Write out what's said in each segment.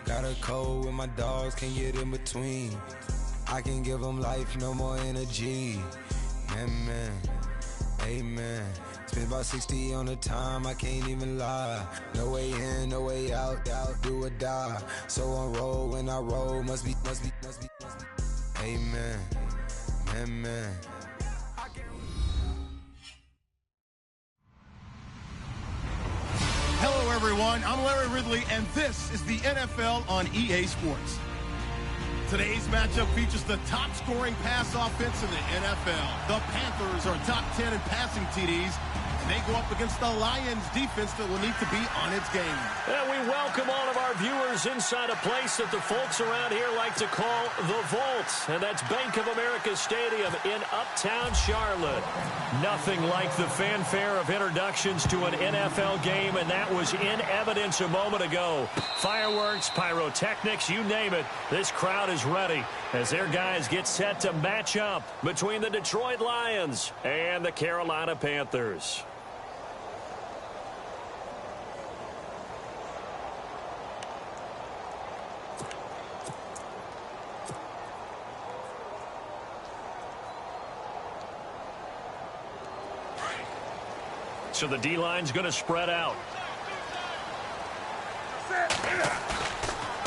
Got a cold with my dogs, can't get in between. I can give them life, no more energy. Man, amen. Spent about 60 on the time, I can't even lie. No way in, no way out, do or die. So on roll, when I roll, must be. Amen, man. Hello, everyone. I'm Larry Ridley, and this is the NFL on EA Sports. Today's matchup features the top-scoring pass offense in the NFL. The Panthers are top 10 in passing TDs, and they go up against the Lions defense that will need to be on its game. And we welcome all of our viewers inside a place that the folks around here like to call the Vault, and that's Bank of America Stadium in Uptown Charlotte. Nothing like the fanfare of introductions to an NFL game, and that was in evidence a moment ago. Fireworks, pyrotechnics, you name it. This crowd is ready as their guys get set to match up between the Detroit Lions and the Carolina Panthers. So the D-line's going to spread out.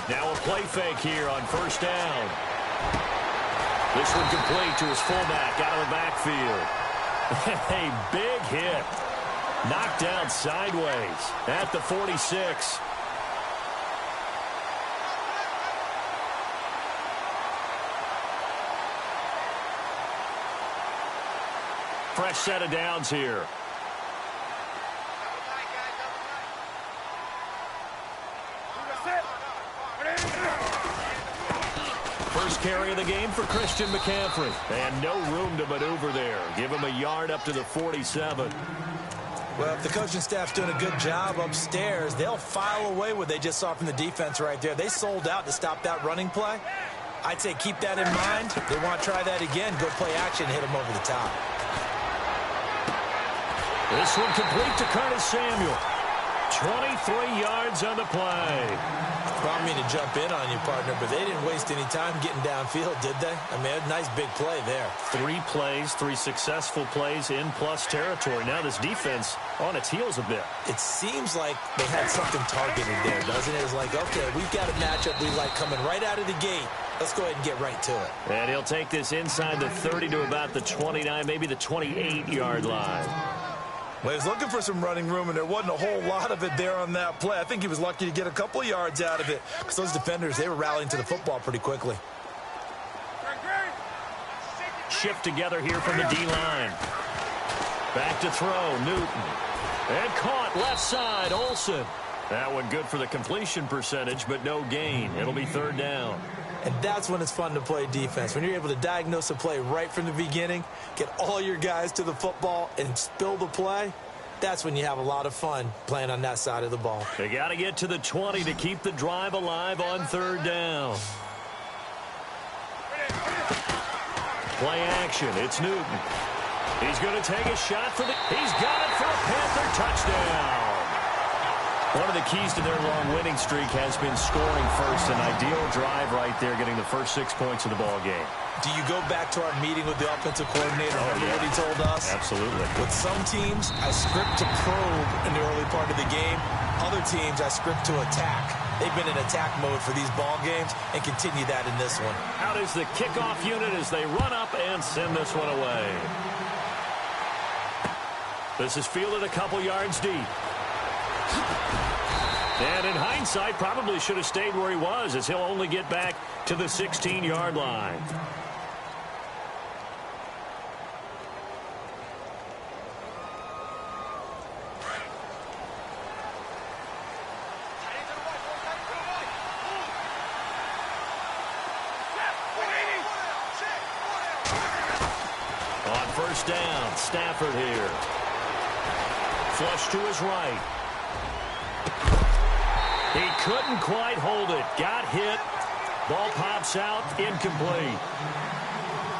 Now a play fake here on first down. This one complete to his fullback out of the backfield. A big hit. Knocked down sideways at the 46. Fresh set of downs here. First carry of the game for Christian McCaffrey. And no room to maneuver there. Give him a yard up to the 47. Well, if the coaching staff's doing a good job upstairs, they'll file away what they just saw from the defense right there. They sold out to stop that running play. I'd say keep that in mind. They want to try that again. Go play action, hit them over the top. This one complete to Curtis Samuel. 23 yards on the play. I don't mean to jump in on you, partner, but they didn't waste any time getting downfield, did they? I mean, a nice big play there. 3 plays, 3 successful plays in plus territory. Now this defense on its heels a bit. It seems like they had something targeted there, doesn't it? It's like, okay, we've got a matchup we like coming right out of the gate. Let's go ahead and get right to it. And he'll take this inside the 30 to about the 29, maybe the 28-yard line. Well, he was looking for some running room, and there wasn't a whole lot of it there on that play. I think he was lucky to get a couple of yards out of it because those defenders, they were rallying to the football pretty quickly. Shift together here from the D-line. Back to throw, Newton. And caught left side, Olsen. That one good for the completion percentage, but no gain. It'll be third down. And that's when it's fun to play defense. When you're able to diagnose a play right from the beginning, get all your guys to the football, and spill the play, that's when you have a lot of fun playing on that side of the ball. They got to get to the 20 to keep the drive alive on third down. Play action. It's Newton. He's going to take a shot for the... He's got it for a Panther touchdown. One of the keys to their long winning streak has been scoring first. An ideal drive right there, getting the first 6 points of the ball game. Do you go back to our meeting with the offensive coordinator? Remember what he told us? Absolutely. With some teams, I script to probe in the early part of the game. Other teams, I script to attack. They've been in attack mode for these ball games and continue that in this one. Out is the kickoff unit as they run up and send this one away. This is fielded a couple yards deep. And in hindsight, probably should have stayed where he was, as he'll only get back to the 16-yard line. On first down, Stafford here. Flush to his right. He couldn't quite hold it. Got hit. Ball pops out. Incomplete.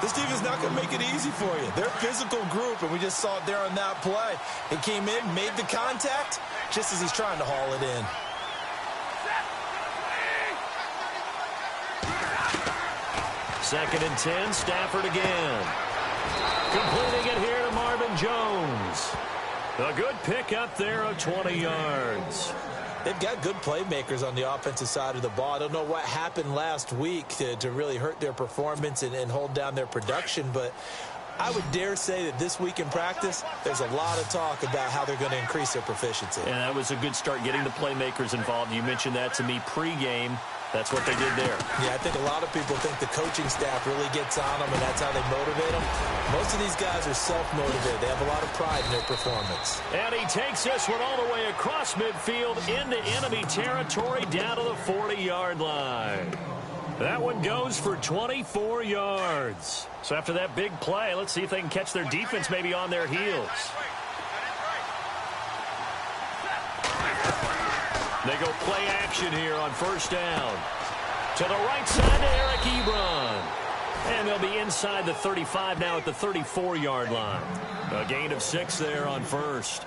This team is not going to make it easy for you. They're a physical group, and we just saw it there on that play. He came in, made the contact, just as he's trying to haul it in. 2nd and 10, Stafford again. Completing it here to Marvin Jones. A good pickup there of 20 yards. They've got good playmakers on the offensive side of the ball. I don't know what happened last week to really hurt their performance and hold down their production, but I would dare say that this week in practice, there's a lot of talk about how they're going to increase their proficiency. And that was a good start, getting the playmakers involved. You mentioned that to me pregame. That's what they did there. Yeah, I think a lot of people think the coaching staff really gets on them, and that's how they motivate them. Most of these guys are self-motivated. They have a lot of pride in their performance. And he takes this one all the way across midfield into enemy territory down to the 40-yard line. That one goes for 24 yards. So after that big play, let's see if they can catch their defense maybe on their heels. They go play action here on first down. To the right side to Eric Ebron. And they'll be inside the 35 now at the 34-yard line. A gain of 6 there on first.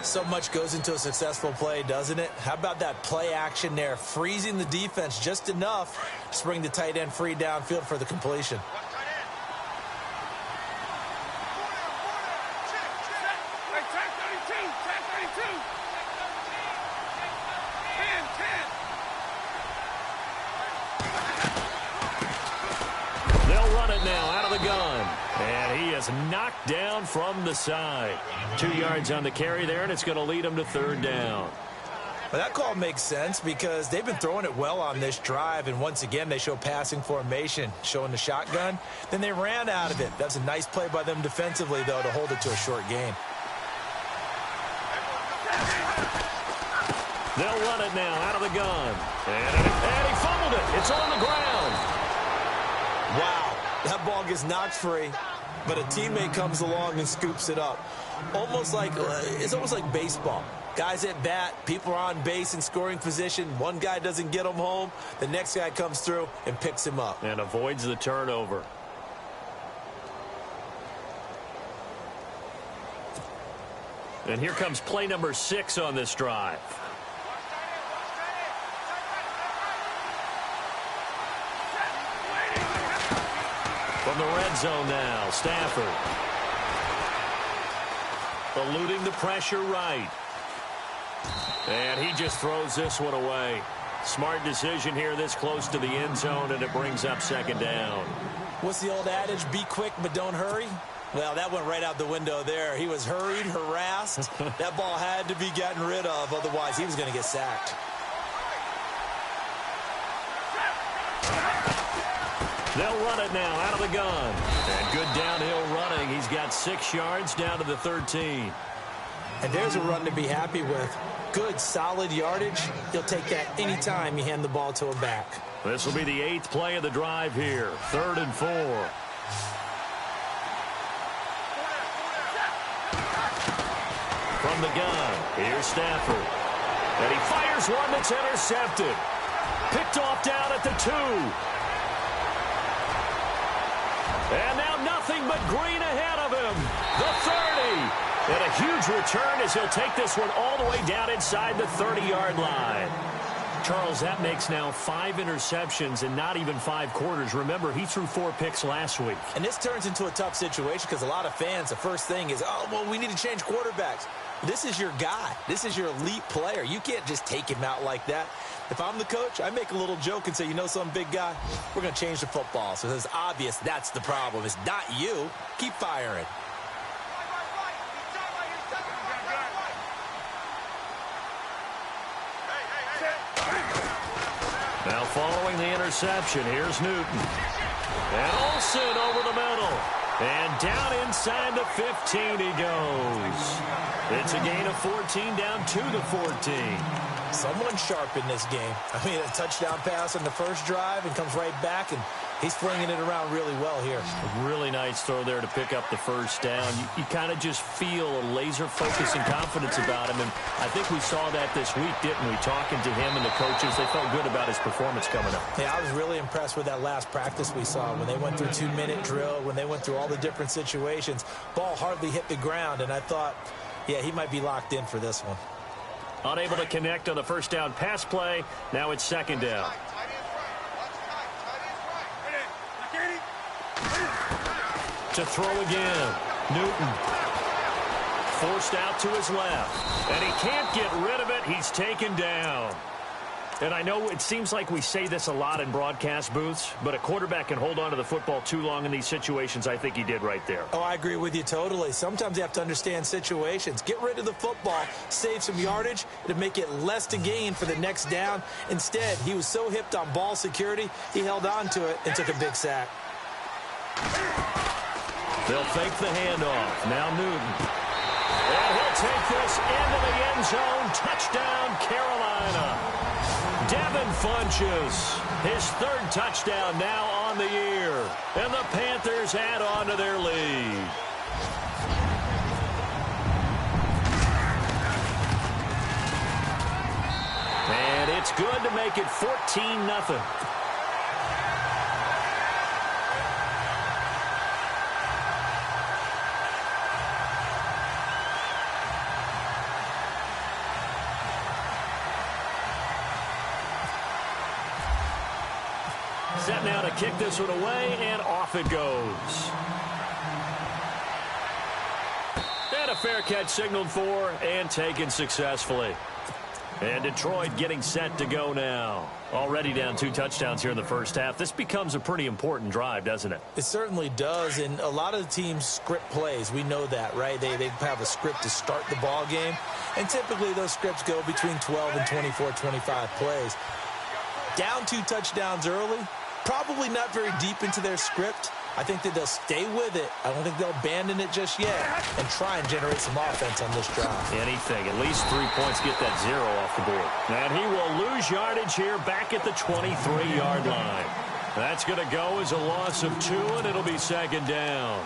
So much goes into a successful play, doesn't it? How about that play action there, freezing the defense just enough to bring the tight end free downfield for the completion. They'll run it now out of the gun. And he is knocked down from the side. 2 yards on the carry there, and it's going to lead him to third down. Well, that call makes sense because they've been throwing it well on this drive, and once again, they show passing formation, showing the shotgun. Then they ran out of it. That's a nice play by them defensively, though, to hold it to a short gain. They'll run it now out of the gun. And he fumbled it. It's on the ground. Wow, that ball gets knocked free, but a teammate comes along and scoops it up. It's almost like baseball. Guys at bat, people are on base in scoring position. One guy doesn't get him home. The next guy comes through and picks him up. And avoids the turnover. And here comes play number 6 on this drive. From the red zone now, Stafford. Eluding the pressure right. And he just throws this one away. Smart decision here this close to the end zone, and it brings up second down. What's the old adage? Be quick, but don't hurry? Well, that went right out the window there. He was hurried, harassed. That ball had to be gotten rid of, otherwise he was going to get sacked. They'll run it now out of the gun. And good downhill running. He's got 6 yards down to the 13. And there's a run to be happy with. Good, solid yardage. He'll take that anytime you hand the ball to him back. This will be the 8th play of the drive here. 3rd and 4. From the gun, here's Stafford. And he fires one that's intercepted. Picked off down at the 2. And now nothing but green ahead of him. The 30. And a huge return as he'll take this one all the way down inside the 30-yard line. Charles, that makes now 5 interceptions in not even 5 quarters. Remember, he threw 4 picks last week. And this turns into a tough situation because a lot of fans, the first thing is, oh, well, we need to change quarterbacks. This is your guy. This is your elite player. You can't just take him out like that. If I'm the coach, I make a little joke and say, you know some big guy, we're going to change the football. So it's obvious that's the problem. It's not you. Keep firing. Now following the interception, here's Newton. And Olsen over the middle. And down inside the 15 he goes. It's a gain of 14 down to the 14. Someone sharp in this game. I mean, a touchdown pass on the first drive and comes right back, and he's flinging it around really well here. A really nice throw there to pick up the first down. You kind of just feel a laser focus and confidence about him, and I think we saw that this week, didn't we? Talking to him and the coaches, they felt good about his performance coming up. Yeah, I was really impressed with that last practice we saw when they went through 2-minute drill, when they went through all the different situations. Ball hardly hit the ground, and I thought, yeah, he might be locked in for this one. Unable to connect on the first down pass play. Now it's second down. To throw again. Newton. Forced out to his left. And he can't get rid of it. He's taken down. And I know it seems like we say this a lot in broadcast booths, but a quarterback can hold on to the football too long in these situations. I think he did right there. Oh, I agree with you totally. Sometimes you have to understand situations. Get rid of the football, save some yardage, to make it less to gain for the next down. Instead, he was so hipped on ball security, he held on to it and took a big sack. They'll fake the handoff. Now Newton. And he'll take this into the end zone. Touchdown, Carolina. Devin Funchess, his third touchdown now on the year. And the Panthers add on to their lead. And it's good to make it 14-0. Set now to kick this one away, and off it goes. And a fair catch signaled for and taken successfully. And Detroit getting set to go now. Already down 2 touchdowns here in the first half. This becomes a pretty important drive, doesn't it? It certainly does, and a lot of the teams script plays. We know that, right? They have a script to start the ball game, and typically those scripts go between 12 and 24, 25 plays. Down 2 touchdowns early. Probably not very deep into their script. I think that they'll stay with it. I don't think they'll abandon it just yet and try and generate some offense on this drive. Anything. At least 3 points, get that 0 off the board. And he will lose yardage here back at the 23-yard line. That's going to go as a loss of 2, and it'll be second down.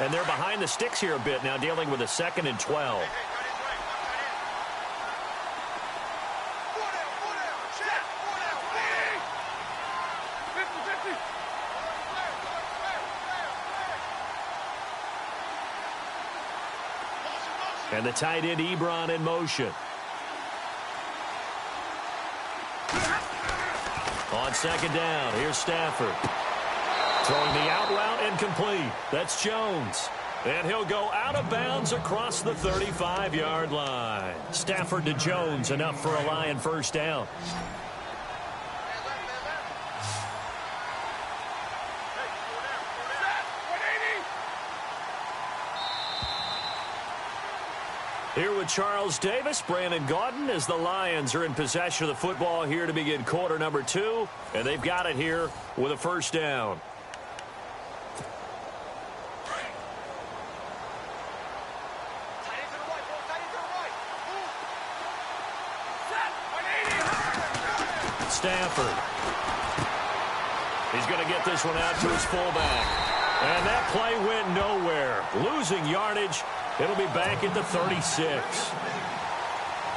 And they're behind the sticks here a bit now, dealing with a 2nd and 12. And the tight end, Ebron, in motion. On second down, here's Stafford. Throwing the out route, incomplete. That's Jones. And he'll go out of bounds across the 35-yard line. Stafford to Jones, enough for a Lion first down. Here with Charles Davis, Brandon Gaudin, as the Lions are in possession of the football here to begin quarter number 2. And they've got it here with a first down. Stafford. He's going to get this one out to his fullback. And that play went nowhere. Losing yardage. It'll be back at the 36.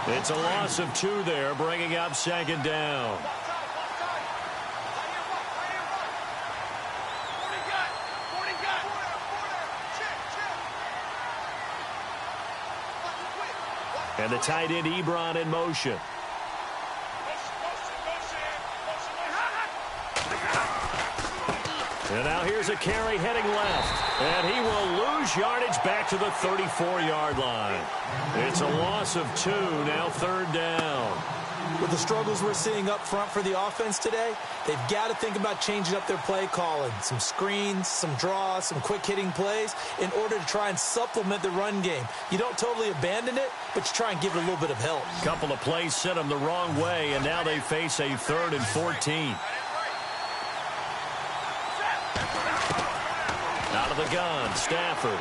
It's a loss of 2 there, bringing up second down. And the tight end, Ebron, in motion. And now here's a carry heading left. And he will lose yardage back to the 34-yard line. It's a loss of 2, now third down. With the struggles we're seeing up front for the offense today, they've got to think about changing up their play calling. Some screens, some draws, some quick-hitting plays in order to try and supplement the run game. You don't totally abandon it, but you try and give it a little bit of help. A couple of plays sent them the wrong way, and now they face a 3rd and 14. Out of the gun, Stafford.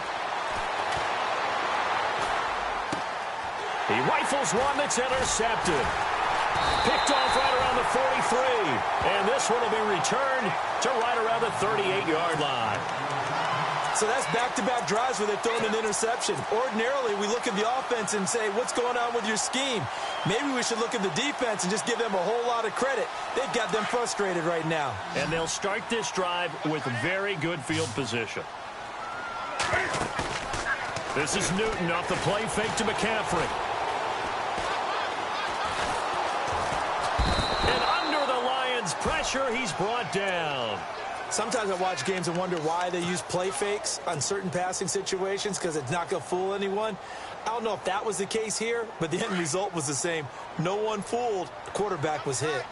He rifles one that's intercepted. Picked off right around the 43. And this one will be returned to right around the 38-yard line. So that's back-to-back drives where they've thrown an interception. Ordinarily, we look at the offense and say, what's going on with your scheme? Maybe we should look at the defense and just give them a whole lot of credit. They've got them frustrated right now. And they'll start this drive with very good field position. This is Newton off the play fake to McCaffrey. And under the Lions' pressure, he's brought down. Sometimes I watch games and wonder why they use play fakes on certain passing situations because it's not going to fool anyone. I don't know if that was the case here, but the end result was the same. No one fooled. The quarterback was hit.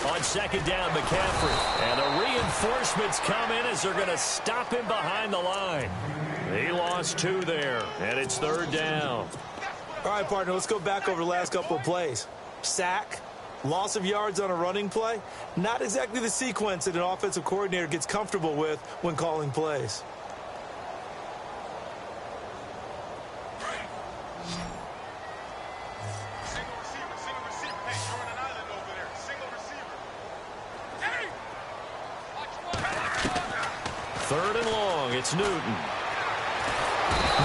On second down, McCaffrey. And the reinforcements come in as they're going to stop him behind the line. He lost 2 there, and it's third down. All right, partner, let's go back over the last couple of plays. Sack, loss of yards on a running play. Not exactly the sequence that an offensive coordinator gets comfortable with when calling plays. Third and long, it's Newton.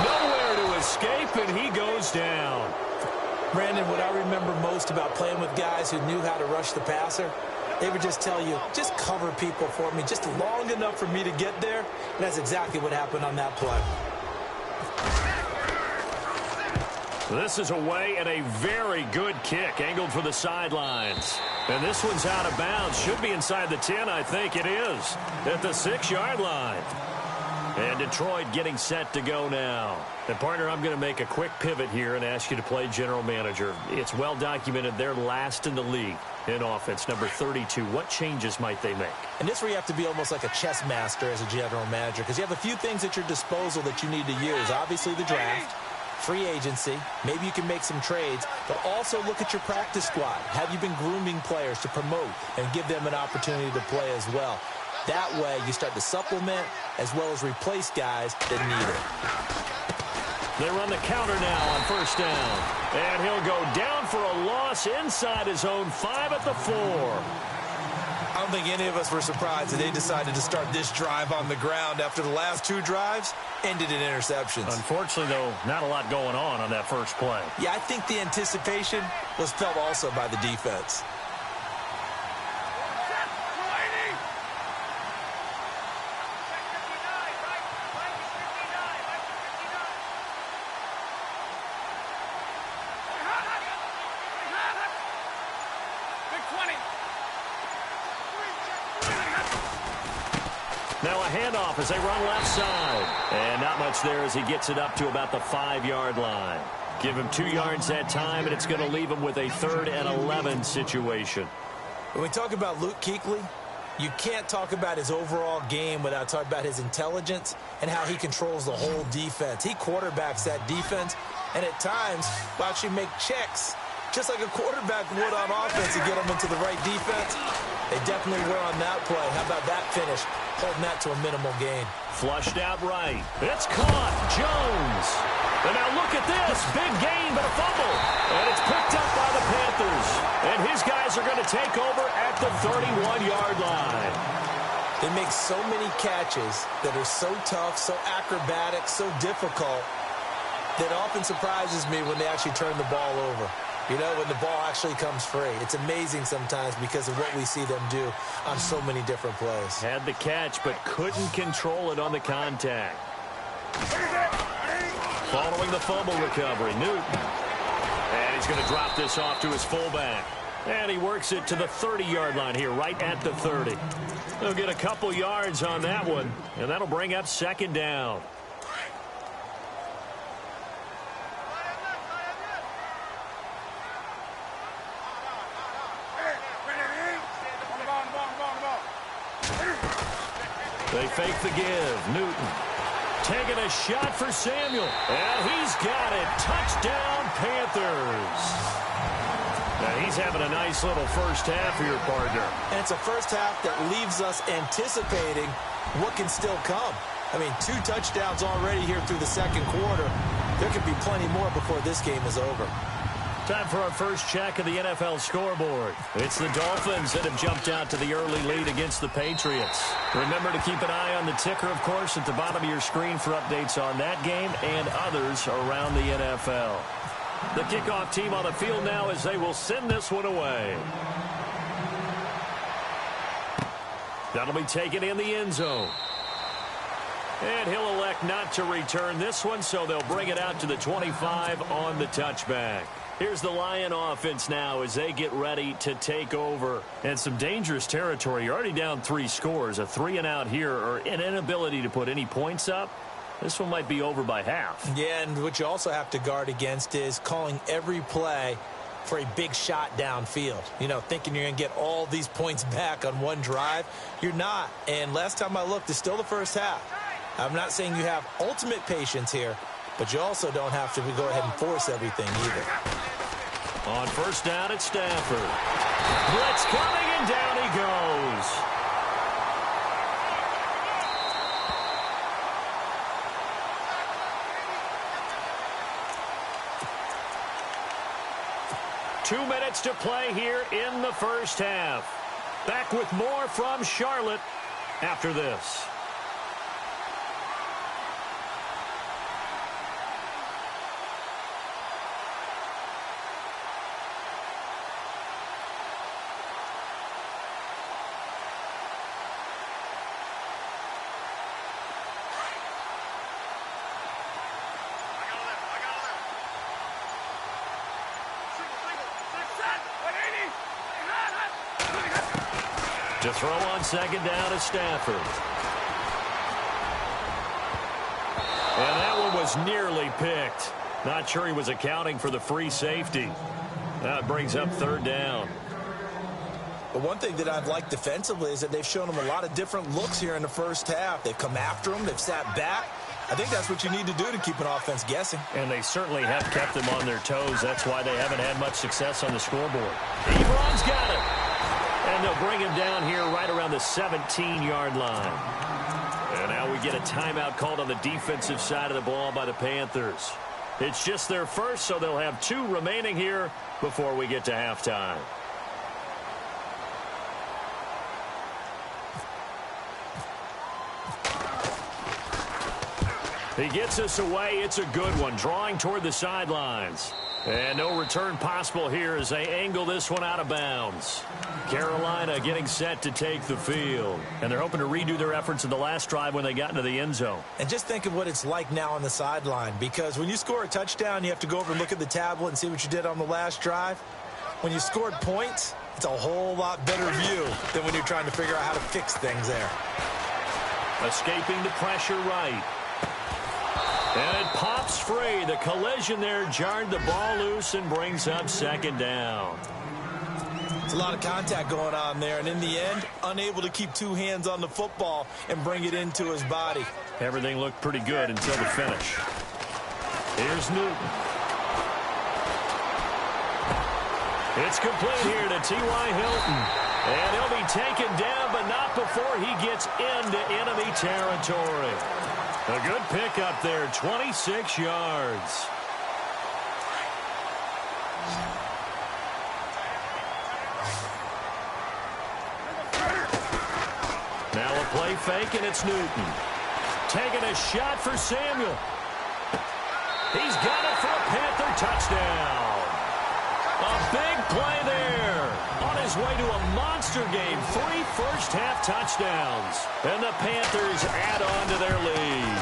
Nowhere to escape, and he goes down. Brandon, what I remember most about playing with guys who knew how to rush the passer, they would just tell you, just cover people for me, just long enough for me to get there. And that's exactly what happened on that play. This is away and a very good kick, angled for the sidelines. And this one's out of bounds. Should be inside the 10, I think it is, at the 6-yard line. And Detroit getting set to go now. And, partner, I'm going to make a quick pivot here and ask you to play general manager. It's well documented they're last in the league in offense, number 32. What changes might they make? And this is where you have to be almost like a chess master as a general manager, because you have a few things at your disposal that you need to use. Obviously, the draft, free agency, maybe you can make some trades, but also look at your practice squad. Have you been grooming players to promote and give them an opportunity to play as well? That way, you start to supplement as well as replace guys that need it. They run the counter now on first down. And he'll go down for a loss inside his own 5 at the 4. I don't think any of us were surprised that they decided to start this drive on the ground after the last 2 drives ended in interceptions. Unfortunately, though, not a lot going on that first play. Yeah, I think the anticipation was felt also by the defense. Now a handoff as they run left side. And not much there as he gets it up to about the 5-yard line. Give him 2 yards that time, and it's going to leave him with a 3rd and 11 situation. When we talk about Luke Kuechly, you can't talk about his overall game without talking about his intelligence and how he controls the whole defense. He quarterbacks that defense, and at times will actually make checks, just like a quarterback would on offense, to get them into the right defense. They definitely were on that play. How about that finish? Holding that to a minimal gain. Flushed out right. It's caught. Jones. And now look at this. Big gain, but a fumble. And it's picked up by the Panthers. And his guys are going to take over at the 31-yard line. They make so many catches that are so tough, so acrobatic, so difficult, that often surprises me when they actually turn the ball over. You know, when the ball actually comes free. It's amazing sometimes because of what we see them do on so many different plays. Had the catch, but couldn't control it on the contact. Following the fumble recovery, Newton. And he's going to drop this off to his fullback. And he works it to the 30-yard line here, right at the 30. They'll get a couple yards on that one, and that'll bring up second down. They fake the give. Newton taking a shot for Samuel. And he's got it. Touchdown, Panthers. Now he's having a nice little first half here, partner. And it's a first half that leaves us anticipating what can still come. I mean, 2 touchdowns already here through the second quarter. There could be plenty more before this game is over. Time for our first check of the NFL scoreboard. It's the Dolphins that have jumped out to the early lead against the Patriots. Remember to keep an eye on the ticker, of course, at the bottom of your screen for updates on that game and others around the NFL. The kickoff team on the field now as they will send this one away. That'll be taken in the end zone. And he'll elect not to return this one, so they'll bring it out to the 25 on the touchback. Here's the Lion offense now as they get ready to take over. And some dangerous territory. You're already down 3 scores. A 3-and-out here or an inability to put any points up. This one might be over by half. Yeah, and what you also have to guard against is calling every play for a big shot downfield. You know, thinking you're going to get all these points back on one drive. You're not. And last time I looked, it's still the first half. I'm not saying you have ultimate patience here, but you also don't have to go ahead and force everything either. On first down at Stafford. Blitz coming, and down he goes. Two minutes to play here in the first half. Back with more from Charlotte after this. To throw on second down is Stafford. And that one was nearly picked. Not sure he was accounting for the free safety. That brings up third down. But one thing that I've liked defensively is that they've shown him a lot of different looks here in the first half. They've come after him. They've sat back. I think that's what you need to do to keep an offense guessing. And they certainly have kept them on their toes. That's why they haven't had much success on the scoreboard. Ebron's got it. And they'll bring him down here right around the 17-yard line. And now we get a timeout called on the defensive side of the ball by the Panthers. It's just their first, so they'll have 2 remaining here before we get to halftime. He gets us away. It's a good one, drawing toward the sidelines. And no return possible here as they angle this one out of bounds. Carolina getting set to take the field. And they're hoping to redo their efforts in the last drive when they got into the end zone. And just think of what it's like now on the sideline, because when you score a touchdown, you have to go over and look at the tablet and see what you did on the last drive. When you scored points, it's a whole lot better view than when you're trying to figure out how to fix things there. Escaping the pressure right. And it pops free. The collision there jarred the ball loose and brings up second down. It's a lot of contact going on there, and in the end, unable to keep 2 hands on the football and bring it into his body. Everything looked pretty good until the finish. Here's Newton. It's complete here to T.Y. Hilton. And he'll be taken down, but not before he gets into enemy territory. A good pickup there, 26 yards. Now a play fake, and it's Newton. Taking a shot for Samuel. He's got it for a Panther touchdown. A big play there. On his way to a monster game, 3 first-half touchdowns. And the Panthers add on to their lead.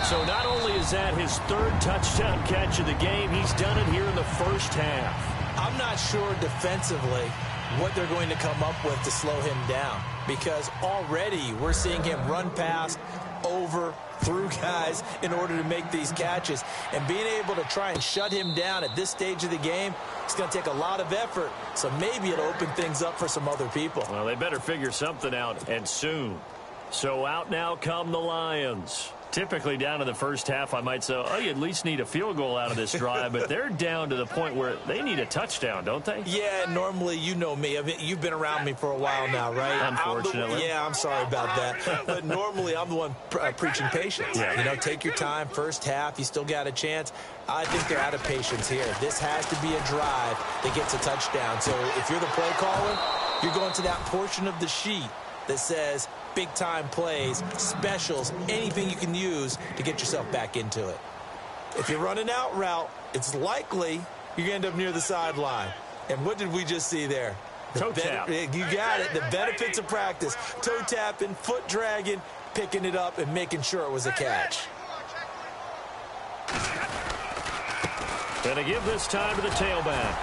So not only is that his 3rd touchdown catch of the game, he's done it here in the first half. I'm not sure defensively what they're going to come up with to slow him down, because already we're seeing him run past, over, through guys in order to make these catches. And being able to try and shut him down at this stage of the game, it's going to take a lot of effort. So maybe it'll open things up for some other people. Well, they better figure something out, and soon. So out now come the Lions. Typically down to the first half, I might say, oh, you at least need a field goal out of this drive, but they're down to the point where they need a touchdown, don't they? Yeah, normally, you know me. I mean, you've been around me for a while now, right? Unfortunately. I'm sorry about that. But normally, I'm the one preaching patience. Yeah. You know, take your time. First half, you still got a chance. I think they're out of patience here. This has to be a drive that gets a touchdown. So if you're the play caller, you're going to that portion of the sheet that says big-time plays, specials, anything you can use to get yourself back into it. If you're running out route, it's likely you're going to end up near the sideline. And what did we just see there? Toe tap. You got it. The benefits of practice. Toe tapping, foot dragging, picking it up, and making sure it was a catch. And they give this time to the tailback.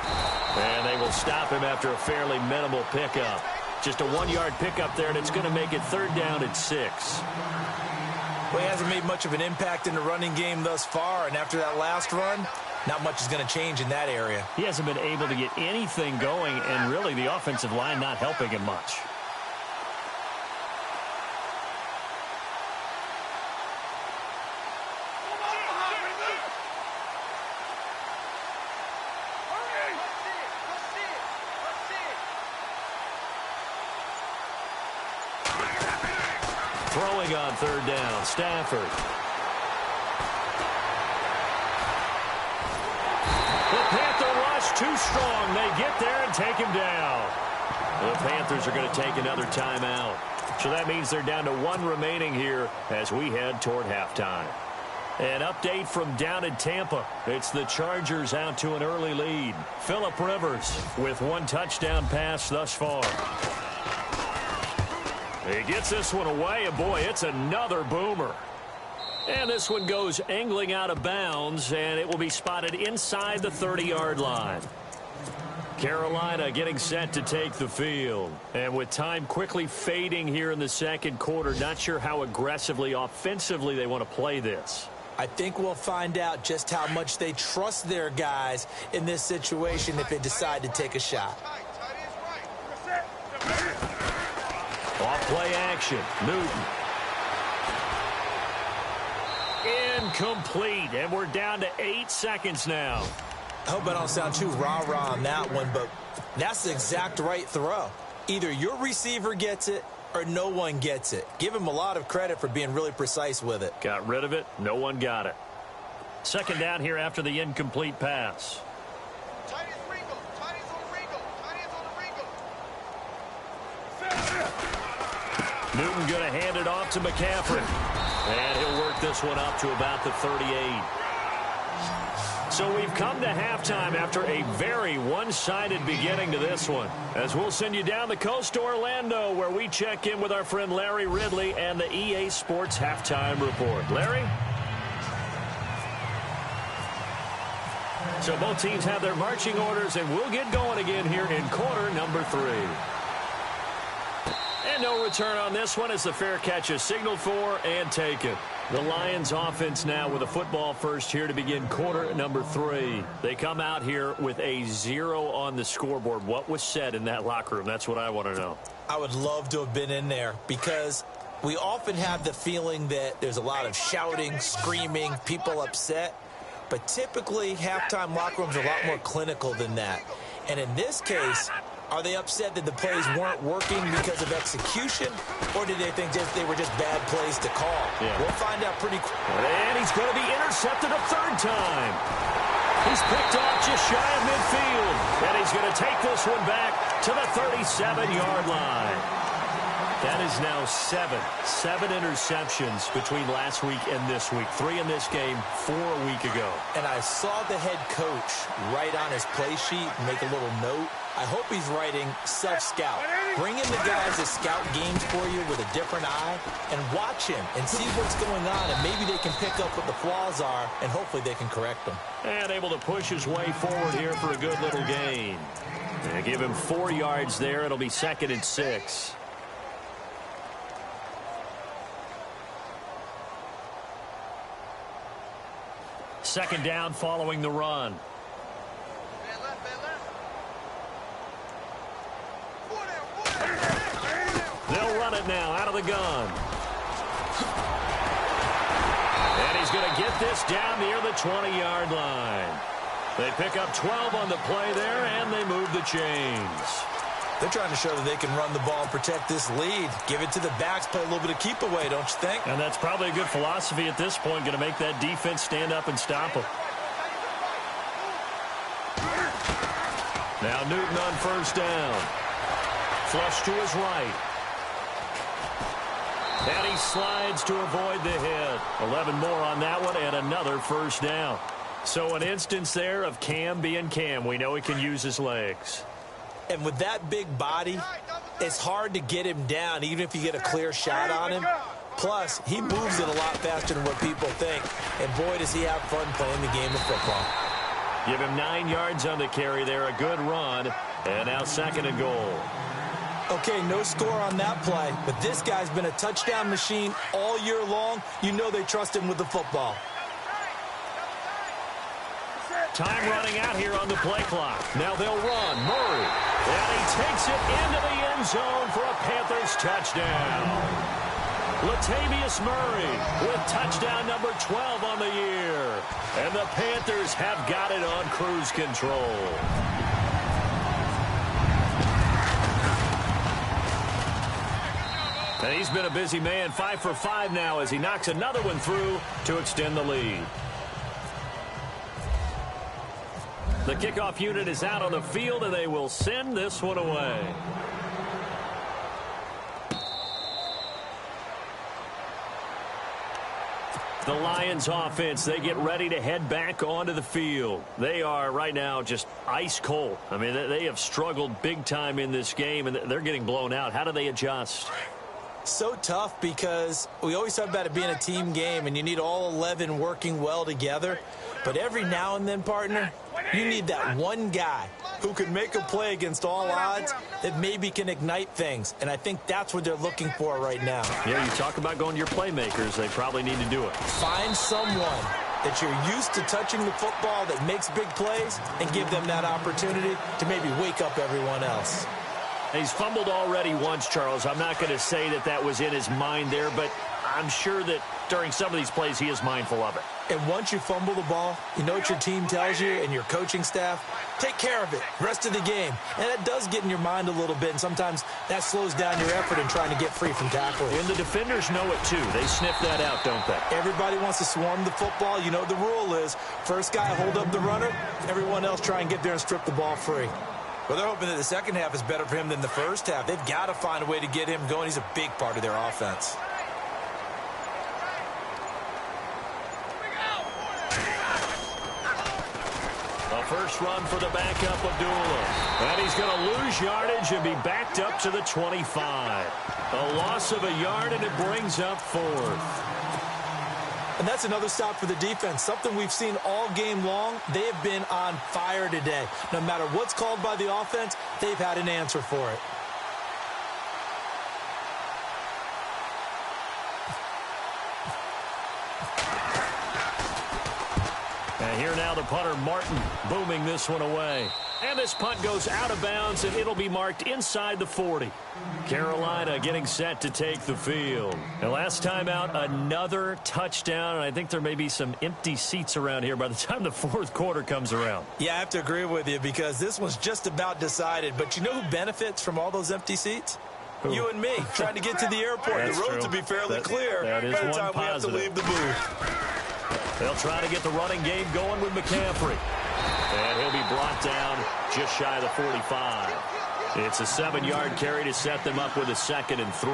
And they will stop him after a fairly minimal pickup. Just a 1-yard pickup there, and it's going to make it 3rd down and 6. Well, he hasn't made much of an impact in the running game thus far, and after that last run, not much is going to change in that area. He hasn't been able to get anything going, and really the offensive line not helping him much. Throwing on 3rd down, Stafford. The Panther rush too strong. They get there and take him down. The Panthers are going to take another timeout. So that means they're down to 1 remaining here as we head toward halftime. An update from down in Tampa. It's the Chargers out to an early lead. Phillip Rivers with 1 touchdown pass thus far. He gets this one away, and boy, it's another boomer. And this one goes angling out of bounds, and it will be spotted inside the 30-yard line. Carolina getting set to take the field. And with time quickly fading here in the 2nd quarter, not sure how aggressively, offensively they want to play this. I think we'll find out just how much they trust their guys in this situation if they decide to take a shot. Off-play action. Newton. Incomplete. And we're down to 8 seconds now. I hope I don't sound too rah-rah on that one, but that's the exact right throw. Either your receiver gets it or no one gets it. Give him a lot of credit for being really precise with it. Got rid of it. No one got it. 2nd down here after the incomplete pass. Newton going to hand it off to McCaffrey. And he'll work this one up to about the 38. So we've come to halftime after a very one-sided beginning to this one. As we'll send you down the coast to Orlando, where we check in with our friend Larry Ridley and the EA Sports Halftime Report. Larry? So both teams have their marching orders, and we'll get going again here in quarter number 3. And no return on this one as the fair catch is signaled for and taken. The Lions offense now with a football first here to begin quarter number 3. They come out here with a 0 on the scoreboard. What was said in that locker room? That's what I want to know. I would love to have been in there because we often have the feeling that there's a lot of shouting, screaming, people upset. But typically, halftime locker rooms are a lot more clinical than that. And in this case, are they upset that the plays weren't working because of execution, or did they think they were just bad plays to call? Yeah. We'll find out pretty quick. And he's going to be intercepted a 3rd time. He's picked off just shy of midfield. And he's going to take this one back to the 37-yard line. That is now 7 interceptions between last week and this week. 3 in this game, 4 a week ago. And I saw the head coach write on his play sheet, make a little note. I hope he's writing self-scout. Bring in the guys that scout games for you with a different eye and watch him and see what's going on, and maybe they can pick up what the flaws are, and hopefully they can correct them. And able to push his way forward here for a good little gain. And give him 4 yards there. It'll be 2nd and 6. Second down following the run. They'll run it now out of the gun. And he's going to get this down near the 20-yard line. They pick up 12 on the play there, and they move the chains. They're trying to show that they can run the ball and protect this lead. Give it to the backs, play a little bit of keep away, don't you think? And that's probably a good philosophy at this point, going to make that defense stand up and stop them. Now Newton on 1st down. Flush to his right. And he slides to avoid the hit. 11 more on that one and another 1st down. So an instance there of Cam being Cam. We know he can use his legs. And with that big body, it's hard to get him down, even if you get a clear shot on him. Plus, he moves it a lot faster than what people think. And boy, does he have fun playing the game of football. Give him 9 yards on the carry there. A good run. And now 2nd and goal. Okay, no score on that play, but this guy's been a touchdown machine all year long. You know they trust him with the football. Time running out here on the play clock. Now they'll run. Murray. And he takes it into the end zone for a Panthers touchdown. Latavius Murray with touchdown number 12 on the year. And the Panthers have got it on cruise control. And he's been a busy man, 5 for 5 now as he knocks another one through to extend the lead. The kickoff unit is out on the field, and they will send this one away. The Lions offense, they get ready to head back onto the field. They are right now just ice cold. I mean, they have struggled big time in this game, and they're getting blown out. How do they adjust? So tough because we always talk about it being a team game, and you need all 11 working well together. But every now and then, partner, you need that one guy who can make a play against all odds that maybe can ignite things. And I think that's what they're looking for right now. Yeah, you talk about going to your playmakers. They probably need to do it. Find someone that you're used to touching the football that makes big plays and give them that opportunity to maybe wake up everyone else. He's fumbled already once, Charles. I'm not going to say that that was in his mind there, but I'm sure that during some of these plays he is mindful of it. And once you fumble the ball, you know what your team tells you and your coaching staff? Take care of it rest of the game. And it does get in your mind a little bit, and sometimes that slows down your effort in trying to get free from tackling. And the defenders know it too. They sniff that out, don't they? Everybody wants to swarm the football. You know what the rule is. First guy hold up the runner. Everyone else try and get there and strip the ball free. Well, they're hoping that the second half is better for him than the first half. They've got to find a way to get him going. He's a big part of their offense. A first run for the backup Abdullah. And he's going to lose yardage and be backed up to the 25. A loss of a yard, and it brings up 4th. And that's another stop for the defense. Something we've seen all game long. They have been on fire today. No matter what's called by the offense, they've had an answer for it. And here now the punter, Martin, booming this one away. And this punt goes out of bounds, and it'll be marked inside the 40. Carolina getting set to take the field. And last time out, another touchdown, and I think there may be some empty seats around here by the time the 4th quarter comes around. Yeah, I have to agree with you because this one's just about decided. But you know who benefits from all those empty seats? Who? You and me, trying to get to the airport. That's the roads true. will be fairly clear that is by the one time positive. we have to leave the booth. They'll try to get the running game going with McCaffrey. And he'll be brought down just shy of the 45. It's a 7-yard carry to set them up with a 2nd and 3.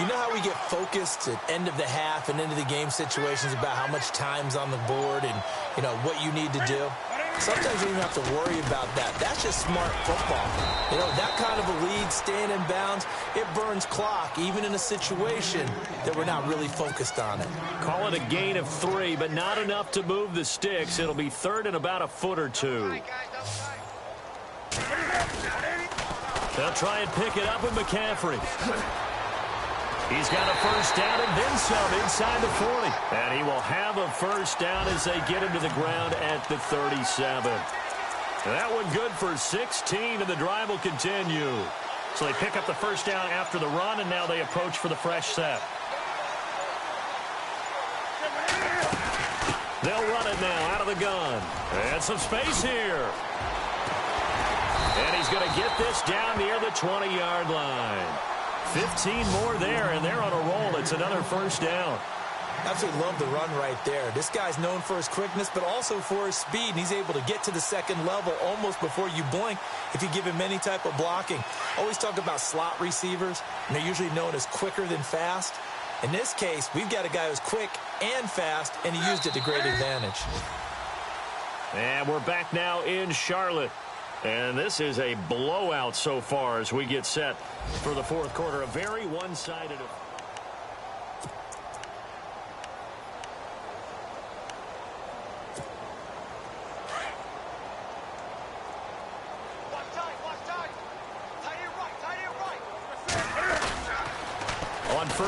You know how we get focused at end of the half and into the game situations about how much time's on the board and, you know, what you need to do? Sometimes you don't have to worry about that. That's just smart football. You know, that kind of a lead, staying in bounds, it burns clock, even in a situation that we're not really focused on it. Call it a gain of 3, but not enough to move the sticks. It'll be 3rd and about a foot or 2. They'll try and pick it up with McCaffrey. He's got a first down and then some inside the 40. And he will have a first down as they get him to the ground at the 37. That one good for 16, and the drive will continue. So they pick up the first down after the run, and now they approach for the fresh set. They'll run it now out of the gun. And some space here. And he's going to get this down near the 20-yard line. 15 more there, and they're on a roll. It's another first down. Absolutely love the run right there. This guy's known for his quickness, but also for his speed, and he's able to get to the second level almost before you blink if you give him any type of blocking. Always talk about slot receivers, and they're usually known as quicker than fast. In this case, we've got a guy who's quick and fast, and he used it to great advantage. And we're back now in Charlotte. And this is a blowout so far as we get set for the 4th quarter. A very one-sided.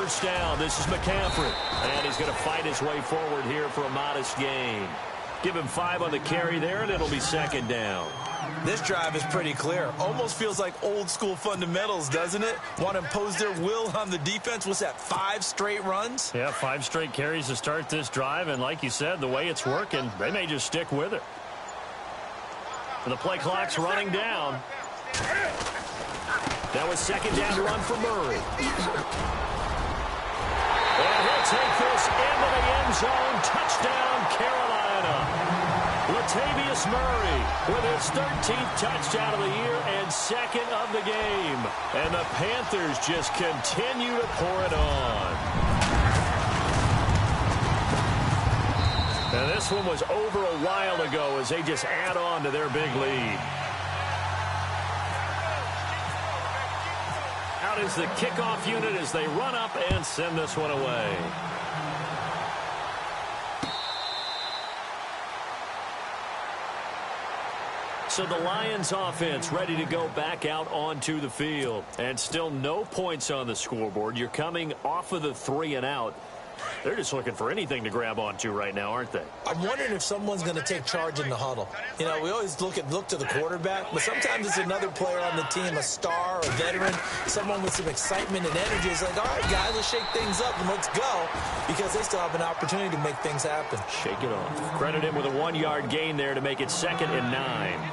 first down. This is McCaffrey. And he's going to fight his way forward here for a modest gain. Give him 5 on the carry there, and it'll be second down. This drive is pretty clear. Almost feels like old school fundamentals, doesn't it? Want to impose their will on the defense. What's that, 5 straight runs? Yeah, 5 straight carries to start this drive. And like you said, the way it's working, they may just stick with it. And the play clock's running down. That was second down run for Murray. And he'll take this into the end zone. Touchdown, Carolina. Latavius Murray with his 13th touchdown of the year and second of the game. And the Panthers just continue to pour it on. And this one was over a while ago as they just add on to their big lead. Out is the kickoff unit as they run up and send this one away. So the Lions offense ready to go back out onto the field. And still no points on the scoreboard. You're coming off of the 3 and out. They're just looking for anything to grab onto right now, aren't they? I'm wondering if someone's going to take charge in the huddle. You know, we always look to the quarterback, but sometimes it's another player on the team, a star, a veteran, someone with some excitement and energy. It's like, all right, guys, let's shake things up and let's go, because they still have an opportunity to make things happen. Shake it off. Credit him with a 1-yard gain there to make it 2nd and 9.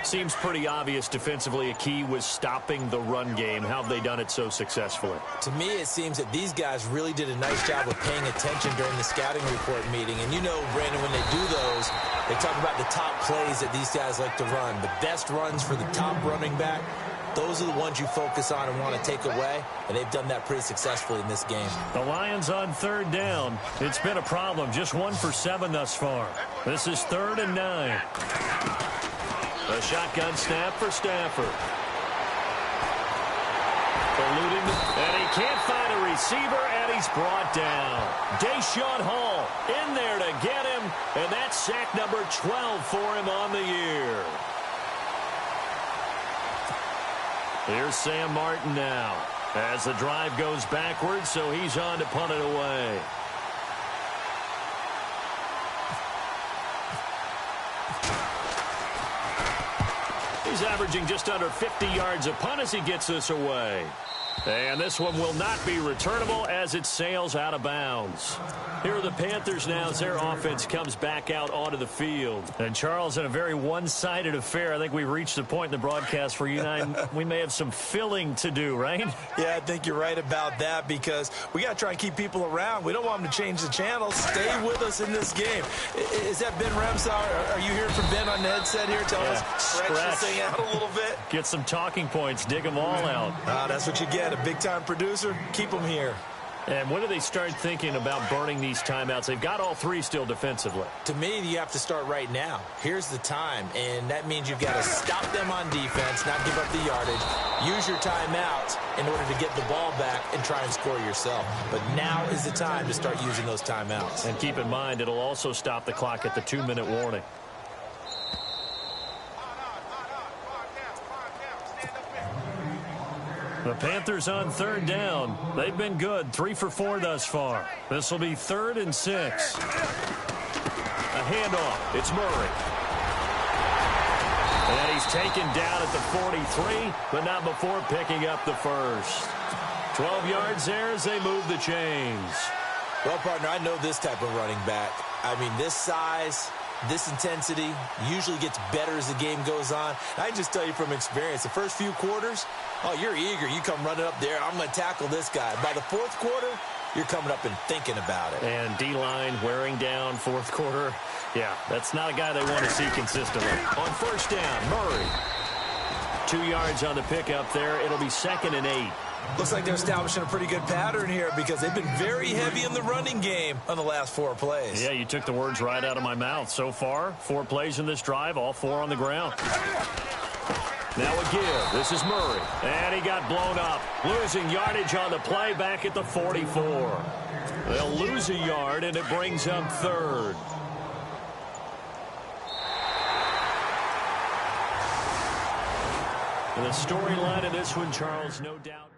Seems pretty obvious defensively a key was stopping the run game. How have they done it so successfully? To me, it seems that these guys really did a nice job of paying attention during the scouting report meeting. And you know, Brandon, when they do those, they talk about the top plays that these guys like to run. The best runs for the top running back, those are the ones you focus on and want to take away. And they've done that pretty successfully in this game. The Lions on 3rd down. It's been a problem. Just 1 for 7 thus far. This is 3rd and 9. A shotgun snap for Stafford. Eluding, and he can't find a receiver, and he's brought down. Deshaun Hall in there to get him, and that's sack number 12 for him on the year. Here's Sam Martin now as the drive goes backwards, so he's on to punt it away. He's averaging just under 50 yards a punt as he gets this away. And this one will not be returnable as it sails out of bounds. Here are the Panthers now as their offense comes back out onto the field. And, Charles, in a very one-sided affair, I think we've reached the point in the broadcast where you and I, we may have some filling to do, right? Yeah, I think you're right about that because we got to try and keep people around. We don't want them to change the channel. Stay with us in this game. Is that Ben Ramsauer? Are you hearing from Ben on the headset here? Tell us, stretch this thing out a little bit. Get some talking points. Dig them all out. That's what you get. A big-time producer. Keep them here. And when do they start thinking about burning these timeouts? They've got all 3 still defensively. To me, you have to start right now. Here's the time, and that means you've got to stop them on defense, not give up the yardage, use your timeouts in order to get the ball back and try and score yourself. But now is the time to start using those timeouts. And keep in mind, it'll also stop the clock at the 2-minute warning. The Panthers on 3rd down. They've been good. 3 for 4 thus far. This will be 3rd and 6. A handoff. It's Murray. And he's taken down at the 43, but not before picking up the first. 12 yards there as they move the chains. Well, partner, I know this type of running back. I mean, this size, this intensity usually gets better as the game goes on. I can just tell you from experience, the first few quarters, oh, you're eager. You come running up there. I'm going to tackle this guy. By the 4th quarter, you're coming up and thinking about it. And D-line wearing down 4th quarter. Yeah, that's not a guy they want to see consistently. On 1st down, Murray. 2 yards on the pickup there. It'll be 2nd and 8. Looks like they're establishing a pretty good pattern here because they've been very heavy in the running game on the last 4 plays. Yeah, you took the words right out of my mouth. So far, 4 plays in this drive, all 4 on the ground. Now a give. This is Murray. And he got blown up. Losing yardage on the play back at the 44. They'll lose a yard, and it brings up 3rd. And the storyline of this one, Charles, no doubt.